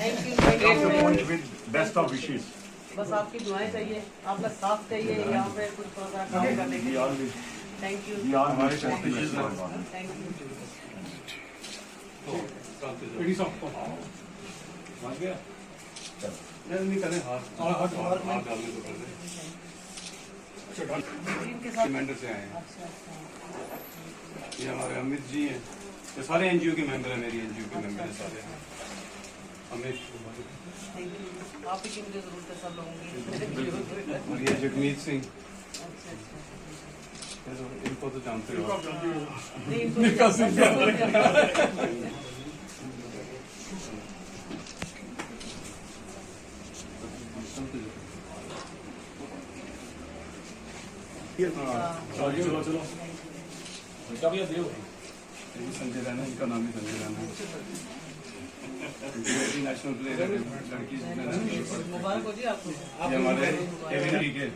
Thank you best of wishes. बस आपकी दुआएं चाहिए, आपका साथ चाहिए यहाँ पे कुछ थोड़ा काम करने के लिए। थैंक यू हमारे थैंक यू नहीं करें हाथ डालने को इनके साथ मेंबर से आए हैं। अच्छा अच्छा ये हमारे अमित जी हैं, ये सारे एनजीओ के मेंबर हैं, मेरी एनजीओ के मेंबर हैं सारे। अमित थैंक यू, आप ही की मुझे जरूरत है सब लोगों की। और ये जगमीत सिंह, अच्छा अच्छा इनको तो जानते हो। नहीं, इनको चलो चलो संजय रैना, इनका नाम भी संजय रैना है। नेशनल प्लेयर है, लड़की मुबारक हो जी आपको। ये हमारे केवीडी के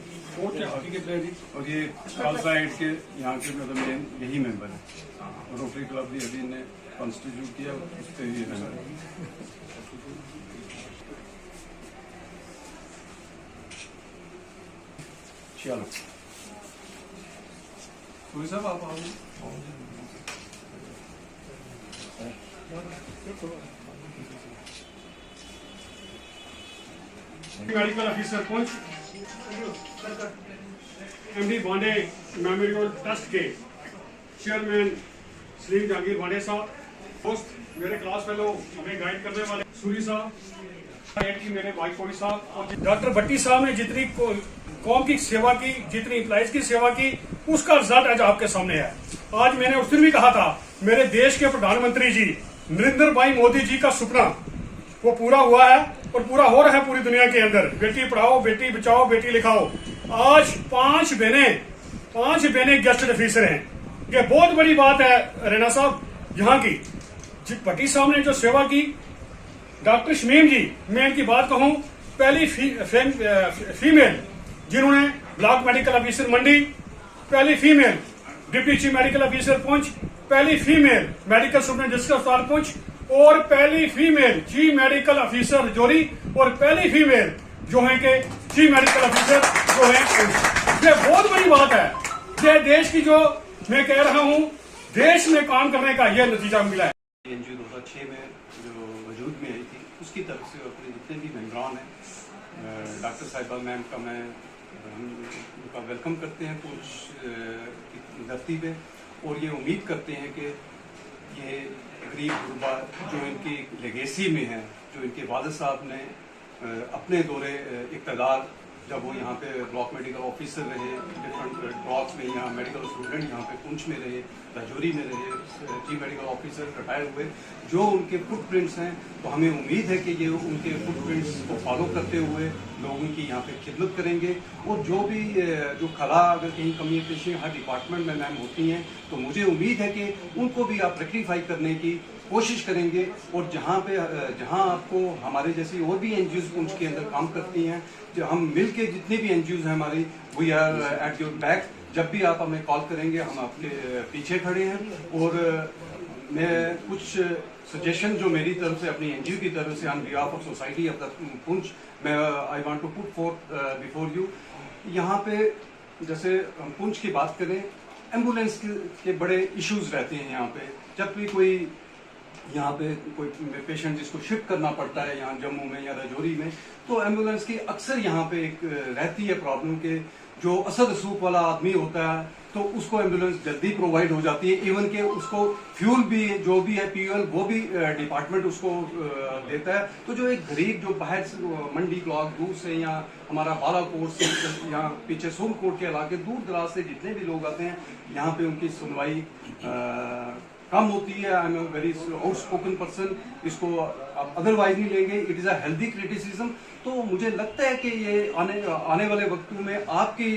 हॉकी के प्लेयर, और ये खालसा एड के यहाँ के मतलब मेन यही मेंबर है। रोटरी क्लब भी अभी ने कॉन्स्टिट्यूट किया, उस पर भी मेंबर है। चलो कोई साहब आप आओ। मेडिकल ऑफिसर पुंछ एमडी भांडे मेमोरियल ट्रस्ट के चेयरमैन सलीम जहांगीर भांडे साहब, दोस्त मेरे क्लास फेलो हमें गाइड करने वाले सूरी साहब, की मेरे भाई कोई साहब, और डॉक्टर भट्टी साहब ने जितनी कौम की सेवा की, जितनी इम्प्लाइज की सेवा की, उसका रिजल्ट आज आपके सामने है। आज मैंने उस दिन भी कहा था, मेरे देश के प्रधानमंत्री जी नरेंद्र भाई मोदी जी का सपना वो पूरा हुआ है और पूरा हो रहा है पूरी दुनिया के अंदर। बेटी पढ़ाओ, बेटी बचाओ, बेटी लिखाओ। आज पांच बहनें गेस्ट ऑफिसर हैं। ये बहुत बड़ी बात है रैना साहब यहाँ की। भट्टी साहब ने जो सेवा की, डॉक्टर शमीम जी, मैं इनकी बात कहूँ, पहली फीमेल जिन्होंने ब्लॉक मेडिकल ऑफिसर मंडी, पहली female deputy chief medical officer Poonch, पहली फीमेल मेडिकल सुपरिटेंडेंट डिस्ट्रिक्ट अस्पताल पुंछ, और पहली female chief medical officer Rajouri, और पहली फीमेल जो है कि चीफ मेडिकल ऑफिसर जो है पुंछ। ये बहुत बड़ी बात है। ये देश की जो मैं कह रहा हूँ, देश में काम करने का यह नतीजा मिला है। एनजीओ 2006 में जो वजूद में आई थी, उसकी तरफ से अपने जितने भी मेंबरान हैं, डॉक्टर साहिबा मैम का मैं उनका वेलकम करते हैं पुंछ की धरती पे, और ये उम्मीद करते हैं कि ये गरीब गुरबा जो इनकी लेगेसी में है, जो इनके वालिद साहब ने अपने दौरे इक़्तिदार जब वो यहाँ पे ब्लॉक मेडिकल ऑफिसर रहे, डिफरेंट ब्लॉक्स में, यहाँ मेडिकल स्टूडेंट यहाँ पे पुंछ में रहे, राजौरी में रहे, चीफ मेडिकल ऑफिसर रिटायर हुए, जो उनके फुटप्रिंट्स हैं, तो हमें उम्मीद है कि ये उनके फुटप्रिंट्स को फॉलो करते हुए लोगों की यहाँ पे खिदमत करेंगे। और जो भी जो खला अगर कहीं कमी पेशी हर डिपार्टमेंट में मैम होती हैं, तो मुझे उम्मीद है कि उनको भी आप रेक्टिफाई करने की कोशिश करेंगे। और जहाँ आपको हमारे जैसी और भी एनजीओज पुंछ के अंदर काम करती हैं, जो हम मिल के जितने भी एनजीओज हैं हमारी, we are at your back. जब भी आप हमें कॉल करेंगे, हम आपके पीछे खड़े हैं। और मैं कुछ सजेशन जो मेरी तरफ से, अपनी एनजीओ की तरफ से, on behalf of society of the Poonch, मैं I want to put for before you. यहाँ पे जैसे हम पुंछ की बात करें, एम्बुलेंस के बड़े इश्यूज रहते हैं यहाँ पे। जब भी कोई यहाँ पे कोई पेशेंट जिसको शिफ्ट करना पड़ता है यहाँ जम्मू में या राजौरी में, तो एम्बुलेंस की अक्सर यहाँ पे एक रहती है प्रॉब्लम के जो असद रसूख वाला आदमी होता है, तो उसको एम्बुलेंस जल्दी प्रोवाइड हो जाती है। इवन के उसको फ्यूल भी जो भी है फ्यूल वो भी डिपार्टमेंट उसको देता है। तो जो एक गरीब जो बाहर से मंडी ब्लॉक दूर से या हमारा बालाकोट से, यहाँ पीछे सोमकोट के इलाके दूर दराज से जितने भी लोग आते हैं, यहाँ पे उनकी सुनवाई कम होती है। I am a very outspoken person, इसको आप अदरवाइज नहीं लेंगे, it is a healthy criticism. तो मुझे लगता है कि ये आने वाले वक्तों में आपकी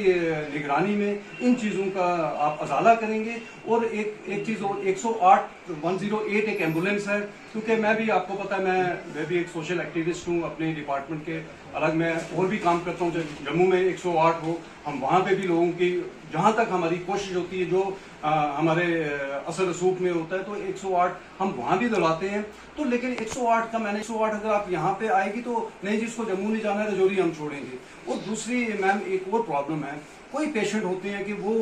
निगरानी में इन चीज़ों का आप अजाला करेंगे। और एक चीज़ और, 108 एक एम्बुलेंस है, क्योंकि मैं भी, आपको पता है, मैं भी एक सोशल एक्टिविस्ट हूँ अपने डिपार्टमेंट के अलग। मैं और भी काम करता हूँ, जम्मू में 108 हो, हम वहाँ पे भी लोगों की जहाँ तक हमारी कोशिश होती है, जो हमारे असर रसूख में होता है, तो 108 हम वहाँ भी दिलाते हैं। तो लेकिन 108 108 का मैंने 108 अगर आप यहाँ पे आएगी तो नहीं जिसको जम्मू नहीं जाना है रजौरी हम छोड़ेंगे। और दूसरी मैम एक और प्रॉब्लम है, कोई पेशेंट होते हैं कि वो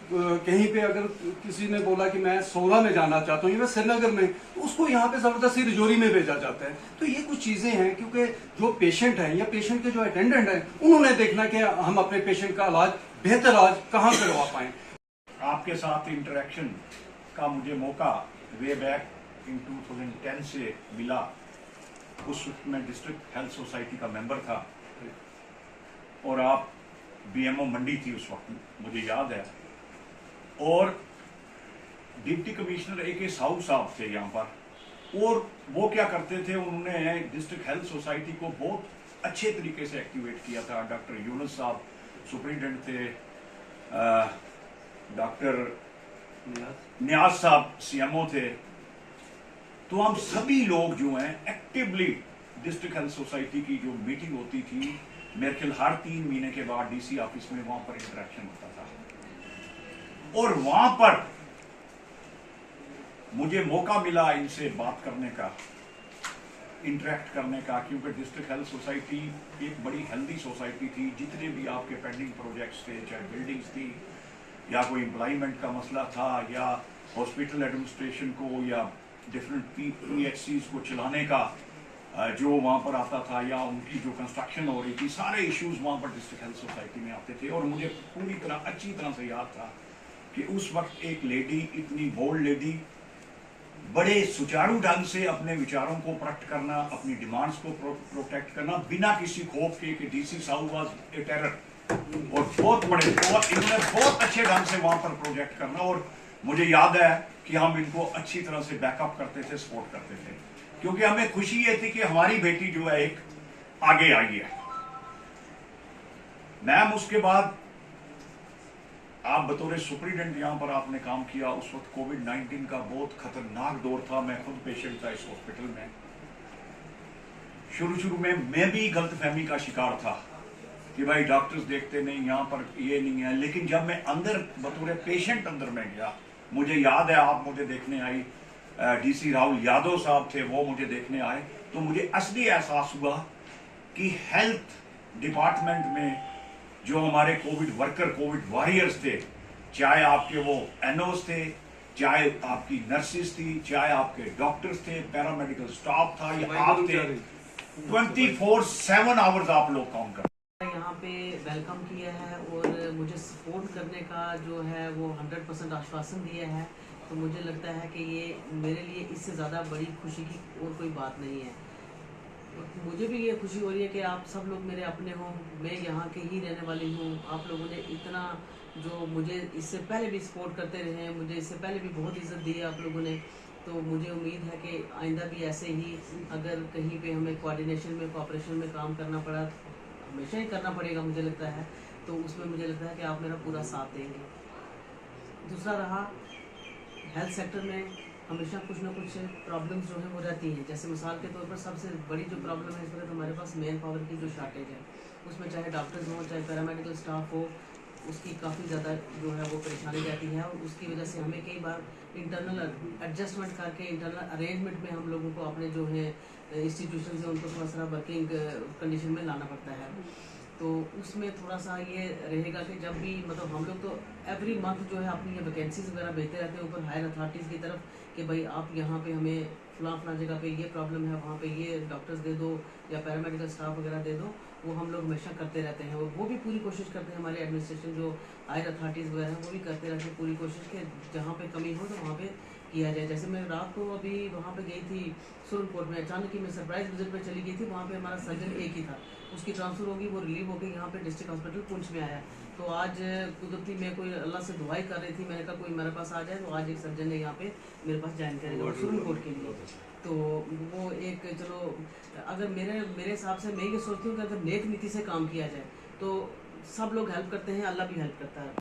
कहीं पे अगर किसी ने बोला कि मैं सोला में जाना चाहता हूँ या मैं श्रीनगर में, तो उसको यहाँ पे जबरदस्ती रजौरी में भेजा जाता है। तो ये कुछ चीजें हैं, क्योंकि जो पेशेंट हैं या पेशेंट के जो अटेंडेंट हैं उन्होंने देखना कि हम अपने पेशेंट का इलाज बेहतर इलाज कहाँ करवा पाए। आपके साथ इंटरेक्शन का मुझे मौका वे बैक इन 2010 से मिला। उस वक्त मैं डिस्ट्रिक्ट हेल्थ सोसाइटी का मेंबर था और आप बीएमओ मंडी थी उस वक्त, मुझे याद है। और डिप्टी कमिश्नर AK साहू साहब थे यहाँ पर, और वो क्या करते थे, उन्होंने डिस्ट्रिक्ट हेल्थ सोसाइटी को बहुत अच्छे तरीके से एक्टिवेट किया था। डॉक्टर यूनुस साहब सुपरिटेंडेंट थे, डॉक्टर नियाज साहब CMO थे। तो हम सभी लोग जो हैं एक्टिवली डिस्ट्रिक्ट हेल्थ सोसाइटी की जो मीटिंग होती थी, मेरे ख्याल हर 3 महीने के बाद DC ऑफिस में वहां पर इंटरेक्शन होता था। और वहां पर मुझे मौका मिला इनसे बात करने का, इंटरेक्ट करने का, क्योंकि डिस्ट्रिक्ट हेल्थ सोसाइटी एक बड़ी हेल्दी सोसाइटी थी। जितने भी आपके पेंडिंग प्रोजेक्ट्स थे, चाहे बिल्डिंग्स थी या कोई एम्प्लॉयमेंट का मसला था या हॉस्पिटल एडमिनिस्ट्रेशन को या डिफरेंट PHCs को चलाने का जो वहाँ पर आता था, या उनकी जो कंस्ट्रक्शन हो रही थी, सारे इश्यूज वहाँ पर डिस्ट्रिक्ट हेल्थ सोसाइटी में आते थे। और मुझे पूरी तरह अच्छी तरह से याद था कि उस वक्त एक लेडी, इतनी बोल्ड लेडी, बड़े सुचारू ढंग से अपने विचारों को प्रकट करना, अपनी डिमांड्स को प्रोटेक्ट करना बिना किसी खौफ के कि DC Sahu was a terror, और इन्होंने बहुत अच्छे ढंग से वहां पर प्रोजेक्ट करना। और मुझे याद है कि हम इनको अच्छी तरह से बैकअप करते थे, सपोर्ट करते थे, क्योंकि हमें खुशी ये थी कि हमारी बेटी जो है एक आगे आई है। मैम उसके बाद आप बतौर सुपरिटेंडेंट यहाँ पर आपने काम किया। उस वक्त कोविड-19 का बहुत खतरनाक दौर था, मैं खुद पेशेंट था इस हॉस्पिटल में। शुरू में मैं भी गलतफहमी का शिकार था कि भाई डॉक्टर्स देखते नहीं, यहाँ पर ये नहीं है। लेकिन जब मैं अंदर बतौर पेशेंट अंदर में गया, मुझे याद है आप मुझे देखने आई, DC राहुल यादव साहब थे, वो मुझे देखने आए, तो मुझे असली एहसास हुआ कि हेल्थ डिपार्टमेंट में जो हमारे कोविड वर्कर, कोविड वॉरियर्स थे, चाहे आपके वो NOs थे, चाहे आपकी नर्सेस थी, चाहे आपके डॉक्टर्स थे, पैरामेडिकल स्टाफ था, या आप थे, 24/7 आवर्स आप लोग काम कर यहाँ पे वेलकम किया है और मुझे सपोर्ट करने का जो है वो 100% आश्वासन दिया है। तो मुझे लगता है कि ये मेरे लिए इससे ज़्यादा बड़ी खुशी की और कोई बात नहीं है। मुझे भी ये खुशी हो रही है कि आप सब लोग मेरे अपने हों, मैं यहाँ के ही रहने वाली हूँ। आप लोगों ने इतना जो मुझे इससे पहले भी सपोर्ट करते रहे, मुझे इससे पहले भी बहुत इज़्ज़त दी है आप लोगों ने। तो मुझे उम्मीद है कि आइंदा भी ऐसे ही, अगर कहीं पे हमें कोऑर्डिनेशन में, कोऑपरेशन में काम करना पड़ा, हमेशा ही करना पड़ेगा मुझे लगता है, तो उसमें मुझे लगता है कि आप मेरा पूरा साथ देंगे। दूसरा रहा, हेल्थ सेक्टर में हमेशा कुछ ना कुछ प्रॉब्लम्स जो है वो रहती हैं। जैसे मिसाल के तौर पर सबसे बड़ी जो प्रॉब्लम है इस वक्त हमारे पास मैन पावर की जो शॉर्टेज है, उसमें चाहे डॉक्टर्स हों, चाहे पैरामेडिकल स्टाफ हो, उसकी काफ़ी ज़्यादा जो है वो परेशानी रहती है। और उसकी वजह से हमें कई बार इंटरनल एडजस्टमेंट करके, इंटरनल अरेंजमेंट में हम लोगों को अपने जो है इंस्टीट्यूशन से उनको थोड़ा सा वर्किंग कंडीशन में लाना पड़ता है। तो उसमें थोड़ा सा ये रहेगा कि जब भी मतलब हम लोग तो एवरी मंथ जो है अपनी ये वैकेंसीज वगैरह भेजते रहते हैं ऊपर हायर अथॉरिटीज़ की तरफ कि भाई आप यहाँ पे हमें फलां जगह पे ये प्रॉब्लम है, वहाँ पे ये डॉक्टर्स दे दो या पैरामेडिकल स्टाफ वगैरह दे दो। वो हम लोग हमेशा करते रहते हैं और वो भी पूरी कोशिश करते हैं, हमारे एडमिनिस्ट्रेशन जो हायर अथॉरिटीज़ वगैरह हैं वो भी करते रहते हैं पूरी कोशिश कि जहाँ पे कमी हो तो वहाँ पे किया जाए। जैसे मैं रात को अभी वहाँ पे गई थी सुरनकोट में, अचानक ही मैं सरप्राइज विजिट पे चली गई थी। वहाँ पे हमारा सर्जन एक ही था, उसकी ट्रांसफ़र होगी, वो रिलीव होकर यहाँ पे डिस्ट्रिक्ट हॉस्पिटल पुंछ में आया। तो आज कुदरती मैं कोई अल्लाह से दुआई कर रही थी, मैंने कहा कोई मेरे पास आ जाए, तो आज एक सर्जन ने यहाँ पे मेरे पास ज्वाइन करेगा सुरनकोट के लिए। तो वो एक चलो, अगर मेरे हिसाब से मैं ये सोचती हूँ कि अगर नेक नीति से काम किया जाए तो सब लोग हेल्प करते हैं, अल्लाह भी हेल्प करता है।